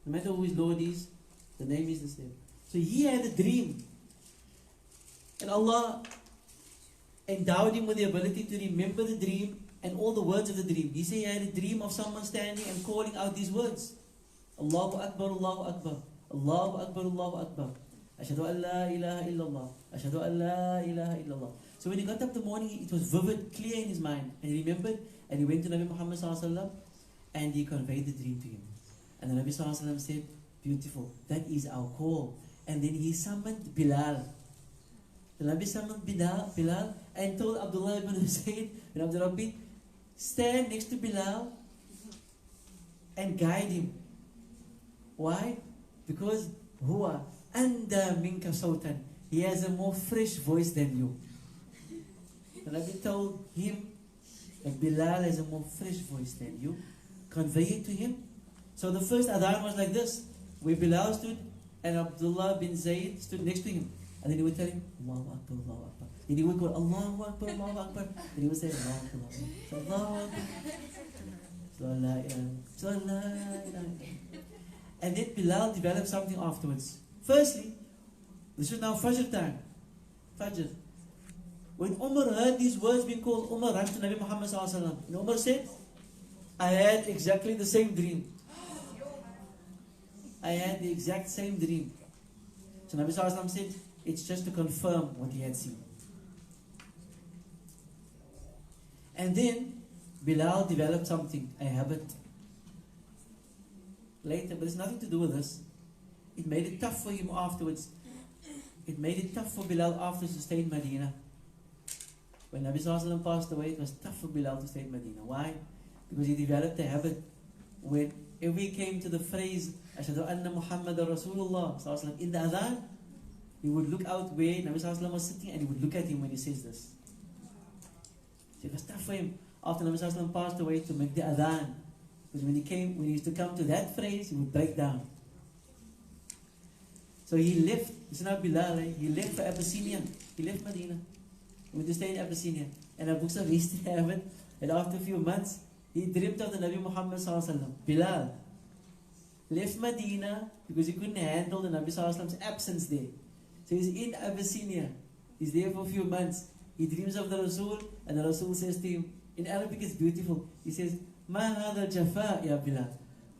No matter who his Lord is, the name is the same. So he had a dream. And Allah endowed him with the ability to remember the dream and all the words of the dream. He said he had a dream of someone standing and calling out these words. Allahu Akbar, Allahu Akbar. Allahu Akbar, Allahu Akbar. Ashhadu an la ilaha illallah. Ashhadu an la ilaha illallah. So when he got up the morning, it was vivid, clear in his mind. And he remembered, and he went to Nabi Muhammad sallallahu alaihi wasallam, and he conveyed the dream to him. And the Nabi sallallahu alaihi wasallam said, beautiful, that is our call. And then he summoned Bilal. The Nabi summoned Bilal and told Abdullah ibn Zayd bin Abdul Rabbi, stand next to Bilal and guide him. Why? Because huwa anda minka sawtan. He has a more fresh voice than you. The Nabi told him that Bilal has a more fresh voice than you. Convey it to him. So the first adhan was like this, where Bilal stood and Abdullah bin Zayd stood next to him. And then he would tell him, Allahu Akbar, Allahu Akbar. Then he would go, Allahu Akbar, Allahu Akbar. Then he would say, Allahu Akbar, Allahu Akbar. So Allah, so Allah. And then Bilal developed something afterwards. Firstly, this is now Fajr time. Fajr. When Umar heard these words being called, Umar ran to Nabi Muhammad sallallahu alaihi wasallam. And Umar said, I had exactly the same dream. I had the exact same dream. So Nabi sallallahu alaihi wasallam said, it's just to confirm what he had seen. And then Bilal developed something, a habit. Later, but it's nothing to do with this. It made it tough for him afterwards. It made it tough for Bilal afterwards to stay in Medina. When Nabi sallallahu alaihi wasallam passed away, it was tough for Bilal to stay in Medina. Why? Because he developed a habit. Whenever he came to the phrase, Ashhadu anna Muhammadan Rasulullah sallallahu alaihi wasallam, in the adhan, he would look out where Nabi sallallahu alaihi wasallam was sitting and he would look at him when he says this. So it was tough for him after Nabi sallallahu alaihi wasallam passed away to make the adhan. Because when he used to come to that phrase, he would break down. So he left, this is not Bilal, he left for Abyssinia. He left Medina. He went to stay in Abyssinia. And Abu Sa'id used to have it. And after a few months, he dreamt of the Nabi Muhammad sallallahu alaihi wasallam. Bilal left Medina because he couldn't handle the Nabi sallallahu alaihi wasallam's absence there. So he's in Abyssinia. He's there for a few months. He dreams of the Rasul, and the Rasul says to him, in Arabic it's beautiful. He says, Ma hadha jafa ya Bilal.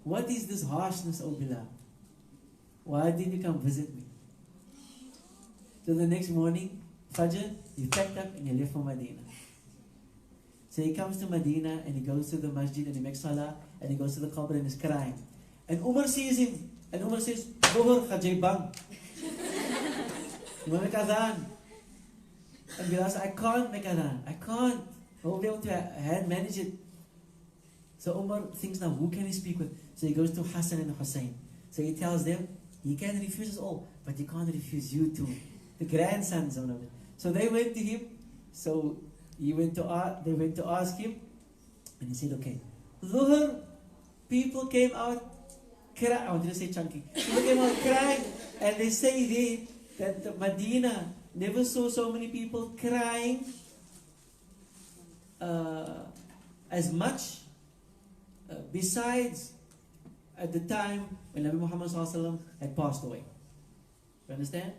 What is this harshness, O Bilal? Why did you come visit me? So the next morning, Fajr, he packed up and he left for Medina. So he comes to Medina and he goes to the masjid and he makes salah and he goes to the qabr and he's crying. And Umar sees him and Umar says, Dhuhr khajay bang. You want to make adhan? And Bilal says, I can't make adhan. I can't. I won't be able to hand manage it. So Umar thinks now, who can he speak with? So he goes to Hassan and Hussein. So he tells them, he can refuse us all, but he can't refuse you too. The grandsons of it. So they went to him. So they went to ask him. And he said, okay. Dhuhr, people came out crying. I wanted to say chunky. People came out crying. And they say that Medina never saw so many people crying as much besides at the time when Nabi Muhammad ﷺ had passed away. You understand?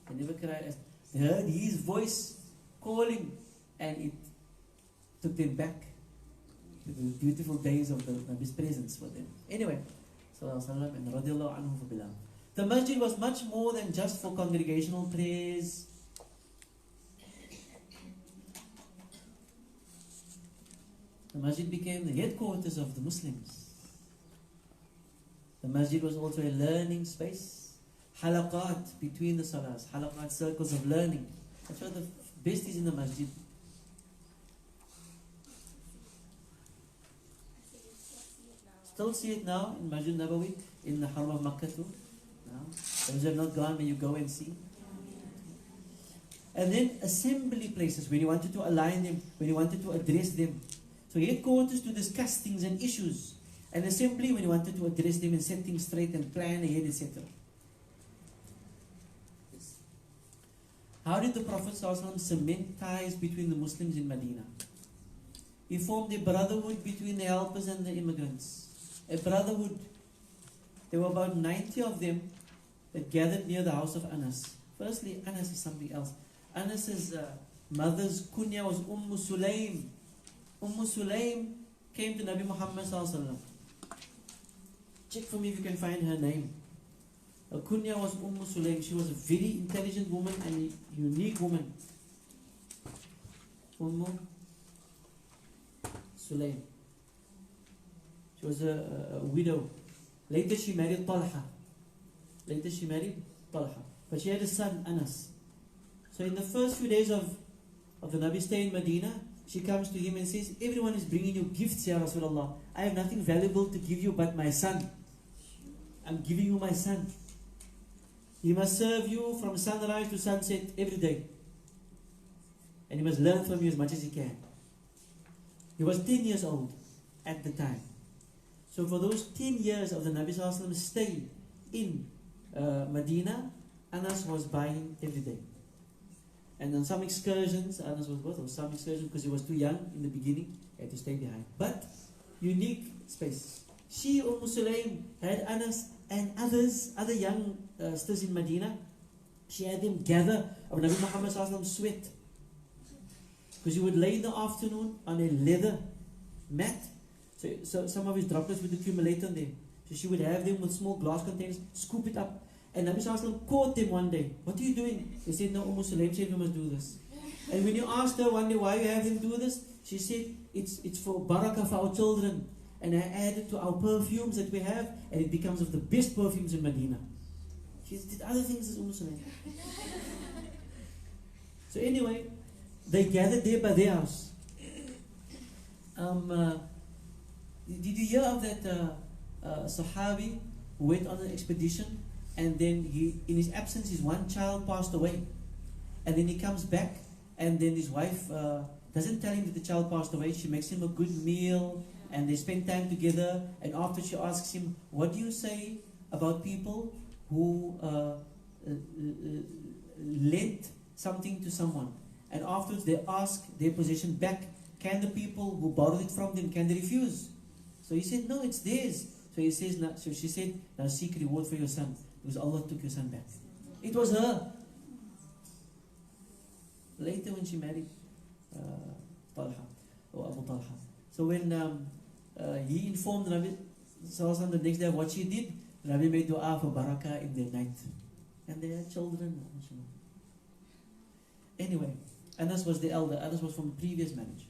They never cried. They heard his voice calling and it took them back to the beautiful days of the Nabi's presence for them. Anyway, Sallallahu and radiallahu anhu for Bilal. The masjid was much more than just for congregational prayers. The masjid became the headquarters of the Muslims. The masjid was also a learning space. Halaqat between the salahs. Halaqat, circles of learning. That's why the best is in the masjid. Still see it now in Masjid Nabawi, in the Haram of Makkah too. Now, those who have not gone, when you go and see. And then assembly places, when you wanted to align them, when you wanted to address them. So headquarters to discuss things and issues. And assembly when you wanted to address them and set things straight and plan ahead, etc. How did the Prophet ﷺ cement ties between the Muslims in Medina? He formed a brotherhood between the helpers and the immigrants. A brotherhood. There were about 90 of them that gathered near the house of Anas. Firstly, Anas is something else. Anas's mother's kunya was Sulaym. Sulaym came to Nabi Muhammad ﷺ. Check for me if you can find her name. Her kunya was Sulaym. She was a very intelligent woman and a unique woman. Sulaym. She was a widow. Later she married Talha. But she had a son, Anas. So in the first few days of the Nabi stay in Medina, she comes to him and says, everyone is bringing you gifts, Ya Rasulullah. I have nothing valuable to give you but my son. I'm giving you my son. He must serve you from sunrise to sunset every day. And he must learn from you as much as he can. He was 10 years old at the time. So for those 10 years of the Nabi Sallallahu Alaihi Wasallam stay in Medina, Anas was by him every day. And on some excursions, Anas was both, or some excursions because he was too young in the beginning, he had to stay behind. But unique space. She, Sulaym, had Anas and other young sisters in Medina. She had them gather of Nabi Muhammad Sallallahu Alaihi Wasallam sweat. Because he would lay in the afternoon on a leather mat. So some of his droplets would accumulate on them. So she would have them with small glass containers, scoop it up. And Nabi Sallallahu Alaihi Wasallam caught them one day. What are you doing? He said, no, Sulaym said we must do this. And when you asked her one day why you have them do this, she said, it's for barakah for our children. And I add it to our perfumes that we have, and it becomes of the best perfumes in Medina. She did other things as Sulaym. So anyway, they gathered there by their house. Did you hear of that Sahabi who went on an expedition, and then in his absence, his one child passed away, and then he comes back, and then his wife doesn't tell him that the child passed away. She makes him a good meal, and they spend time together. And after, she asks him, "What do you say about people who lent something to someone, and afterwards they ask their possession back? Can the people who borrowed it from them, can they refuse?" So he said, "No, it's theirs." So he says, so she said, "Now seek reward for your son, because Allah took your son back." It was her. Later when she married Talha, or Abu Talha. So when he informed Nabi Sallallahu Alaihi Wasallam the next day of what she did, Nabi made dua for barakah in their night. And they had children. Anyway, Anas was the elder. Anas was from previous marriage.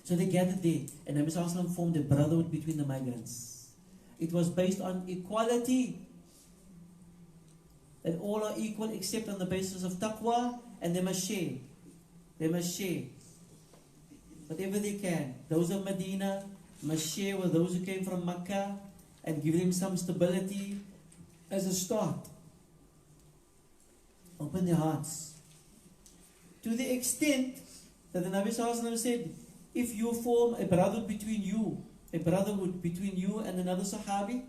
So they gathered there, and Nabi Sallallahu Alaihi Wasallam formed a brotherhood between the migrants. It was based on equality. That all are equal except on the basis of taqwa, and they must share. They must share whatever they can. Those of Medina must share with those who came from Makkah and give them some stability as a start. Open their hearts. To the extent that the Nabi Sallallahu Alaihi Wasallam said, if you form a brotherhood between you and another Sahabi,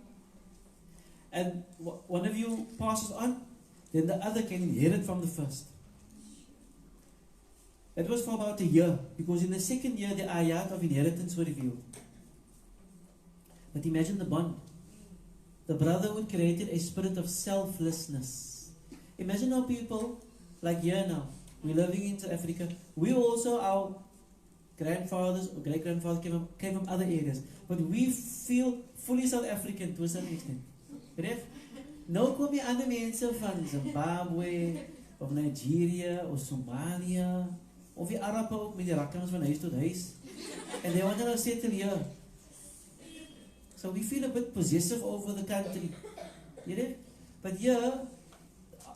and one of you passes on, then the other can inherit from the first. It was for about a year, because in the second year the ayat of inheritance were revealed. But imagine the bond. The brotherhood created a spirit of selflessness. Imagine how people, like here now, we're living in South Africa, we also, our grandfathers or great-grandfathers came from other areas, but we feel fully South African to a certain extent. Correct? Nou kom jy ander mense van Zimbabwe of Nigeria of Somalia of die Arabe ook met die rakkings van huis tot huis, and they want to settle here. So we feel a bit possessive over the country. You know? But here,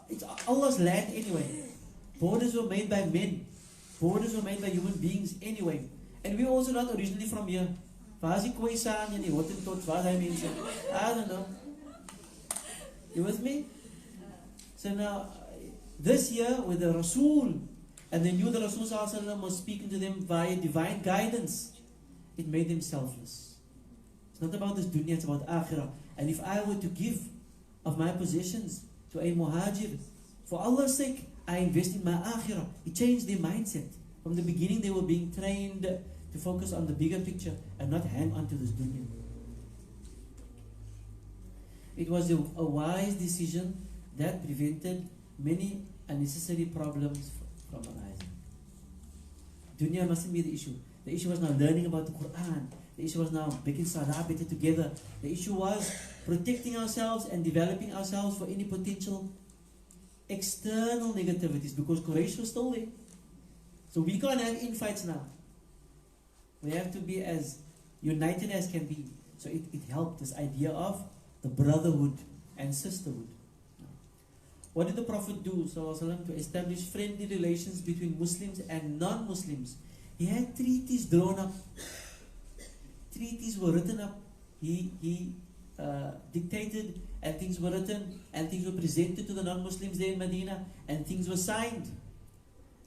it's Allah's land anyway. Borders were made by men. Borders were made by human beings anyway. And we're also not originally from here. Waar is die Khoisan en die Hottentot? Waar zijn mensen? I don't know. You with me? So now, this year with the Rasul, and they knew the Rasul Sallallahu Alaihi Wasallam was speaking to them via divine guidance, it made them selfless. It's not about this dunya, it's about akhirah. And if I were to give of my possessions to a muhajir, for Allah's sake, I invest in my akhirah. It changed their mindset. From the beginning, they were being trained to focus on the bigger picture and not hang on to this dunya. It was a wise decision that prevented many unnecessary problems from arising. Dunya mustn't be the issue. The issue was now learning about the Quran. The issue was now making salah better together. The issue was protecting ourselves and developing ourselves for any potential external negativities, because Quraysh was still there. So we can't have infights now. We have to be as united as can be. So it helped, this idea of the brotherhood and sisterhood. What did the Prophet do sallallahu alaihi wasallam to establish friendly relations between Muslims and non-Muslims? He had treaties drawn up. Treaties were written up. He dictated, and things were written, and things were presented to the non-Muslims there in Medina, and things were signed.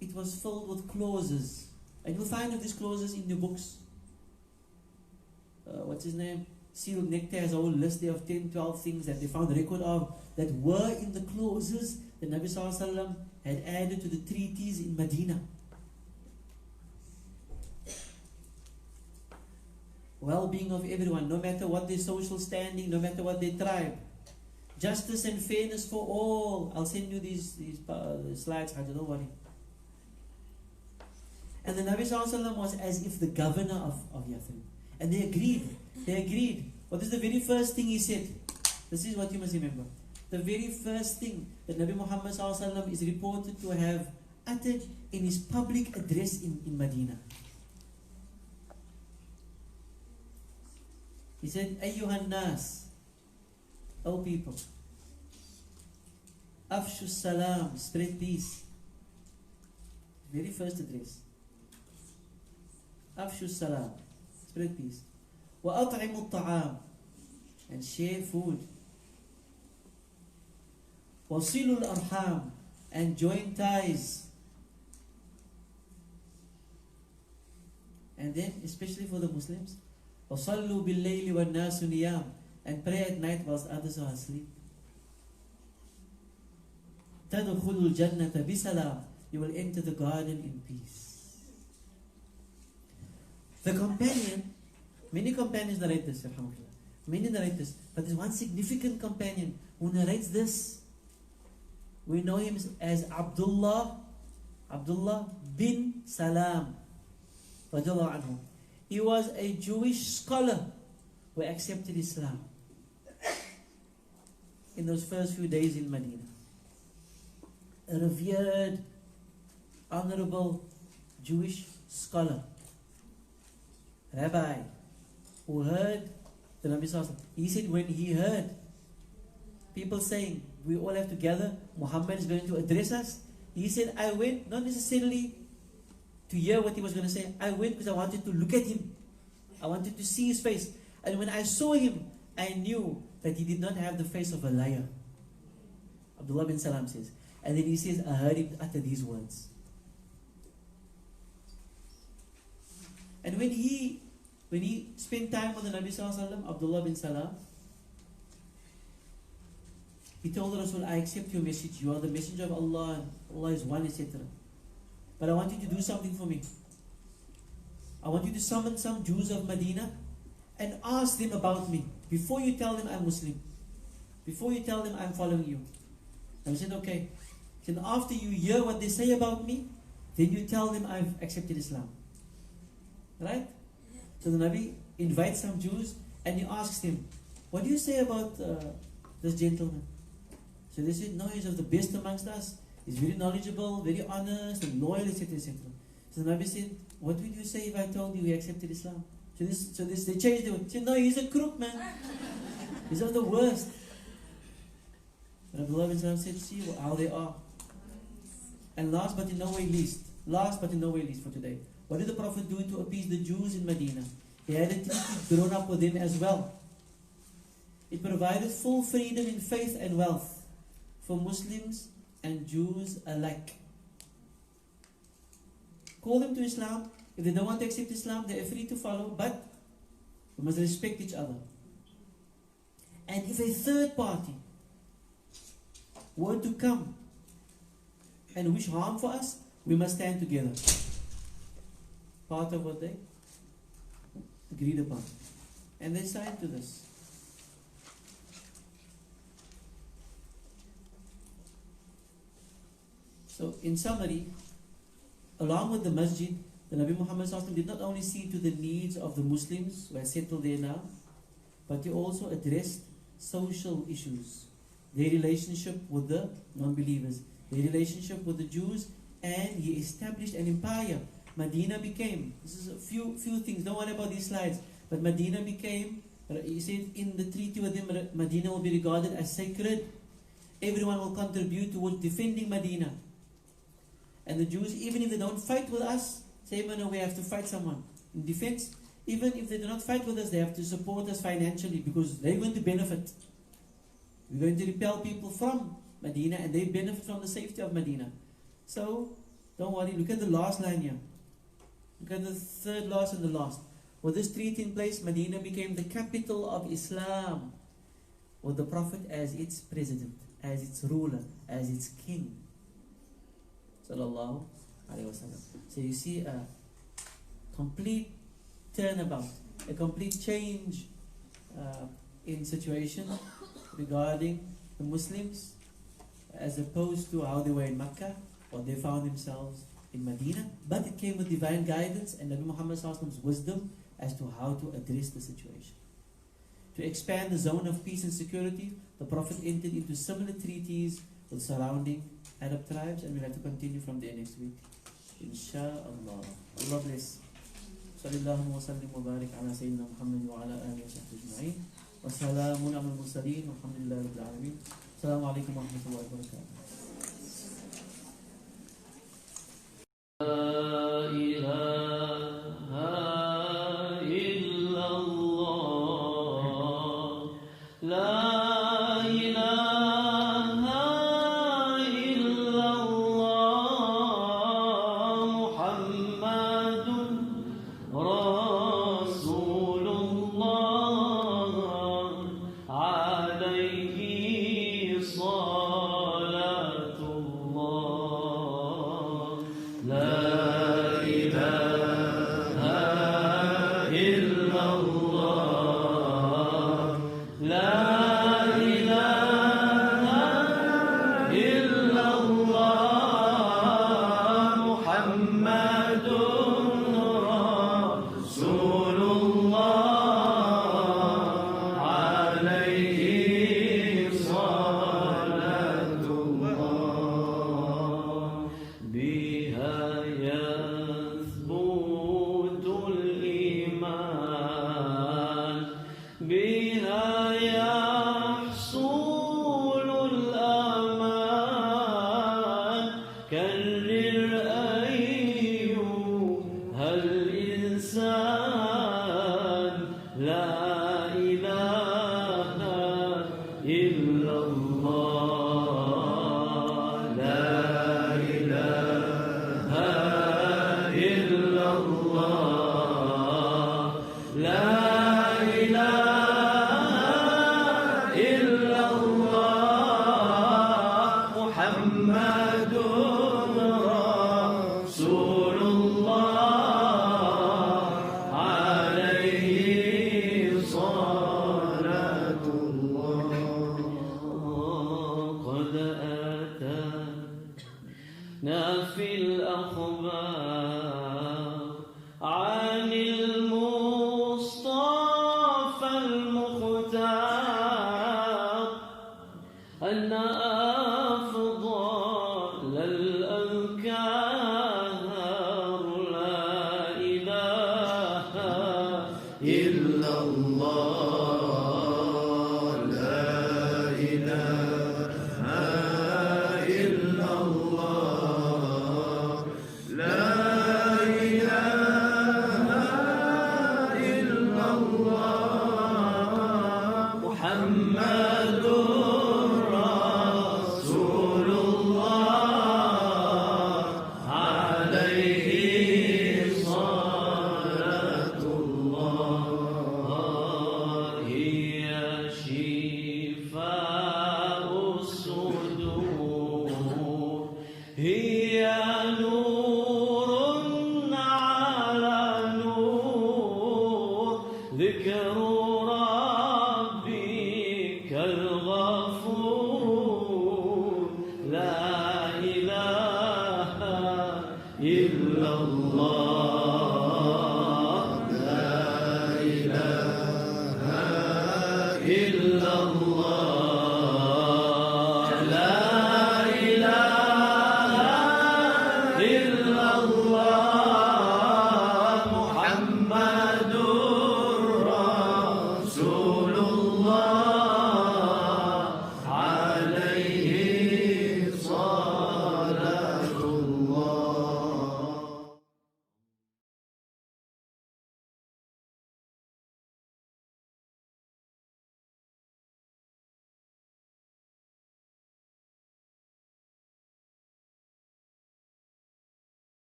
It was filled with clauses. And you'll find of these clauses in the books. What's his name? Sealed Nectar has a whole list there of 10, 12 things that they found record of that were in the clauses that Nabi Sallallahu Alaihi Wasallam had added to the treaties in Medina. Well-being of everyone, no matter what their social standing, no matter what their tribe. Justice and fairness for all. I'll send you these slides, don't worry. And the Nabi Sallallahu Alaihi Wasallam was as if the governor of Yathrib. And they agreed. They agreed. What is the very first thing he said? This is what you must remember. The very first thing that Nabi Muhammad Sallallahu Alaihi Wasallam is reported to have uttered in his public address in Medina. He said, Ayyuhan nas, O people, Afshu salam, spread peace. Very first address. Afshu salam, spread peace. Wa at'imu ta'am, and share food. Wasilul arham, and join ties. And then, especially for the Muslims, وَصَلُّوا بِاللَّيْلِ وَالنَّاسُ نِيَامٌ, and pray at night whilst others are asleep. تَدْخُلُوا الْجَنَّةَ بِسَلَامٍ, you will enter the garden in peace. The companion, many companions narrate this, many narrate this, but there's one significant companion who narrates this. We know him as Abdullah bin Salam radiallahu anhu. He was a Jewish scholar who accepted Islam in those first few days in Medina. A revered, honorable Jewish scholar, rabbi, who heard the Nabi Sallallahu Alaihi Wasallam. He said when he heard people saying, we all have to gather, Muhammad is going to address us, he said, I went not necessarily to hear what he was going to say. I went because I wanted to look at him. I wanted to see his face. And when I saw him, I knew that he did not have the face of a liar. Abdullah bin Salam says. And then he says, I heard him utter these words. And when he spent time with the Nabi Sallallahu Alaihi Wasallam, Abdullah bin Salam, he told the Rasul, I accept your message. You are the messenger of Allah, and Allah is one, etc. But I want you to do something for me. I want you to summon some Jews of Medina and ask them about me. Before you tell them I'm Muslim. Before you tell them I'm following you. And I said, okay. Then after you hear what they say about me, then you tell them I've accepted Islam. Right? So the Nabi invites some Jews and he asks them, what do you say about this gentleman? So they said, no, he's of the best amongst us. He's very knowledgeable, very honest, and loyal, etc., etc. So the Nabi said, what would you say if I told you he accepted Islam? So they changed it. They said, no, he's a crook, man. He's of the worst. And Abdullah bin Salam said, see how they are. And last but in no way least for today, what did the Prophet do to appease the Jews in Medina? He had a treaty drawn up with him as well. It provided full freedom in faith and wealth for Muslims and Jews alike. Call them to Islam. If they don't want to accept Islam, they are free to follow, but we must respect each other. And if a third party were to come and wish harm for us, we must stand together. Part of what they agreed upon. And they signed to this. So, in summary, along with the masjid, the Nabi Muhammad ﷺ did not only see to the needs of the Muslims who are settled there now, but he also addressed social issues, their relationship with the non-believers, their relationship with the Jews, and he established an empire. Medina became, this is a few things, don't worry about these slides, but Medina became, he said in the treaty with him, Medina will be regarded as sacred. Everyone will contribute towards defending Medina. And the Jews, even if they don't fight with us, say, no, we have to fight someone in defense. Even if they do not fight with us, they have to support us financially because they're going to benefit. We're going to repel people from Medina and they benefit from the safety of Medina. So, don't worry, look at the last line here. Look at the third last and the last. With this treaty in place, Medina became the capital of Islam, with the Prophet as its president, as its ruler, as its king. Sallallahu Alaihi Wasallam. So you see a complete turnabout, a complete change in situation regarding the Muslims as opposed to how they were in Mecca or they found themselves in Medina. But it came with divine guidance and Nabi Muhammad Muhammad's wisdom as to how to address the situation. To expand the zone of peace and security, the Prophet entered into similar treaties with surrounding Arab tribes, and we'll have to continue from there next week. Insha'Allah. Allah bless. Sallallahu wa sallim wa barik ala Sayyidina Muhammad wa ala alihi wa sahbihi ajma'in. Wa salamun ala al-mursaleen. Walhamdulillahi rabbil alameen. Assalamu alaikum wa rahmatullahi wa barakatuh. La ilaha illallah. La La ilaha illallah رسول الله عليه صلاة الله هي شفاء الصدور هي نور على نور ذكر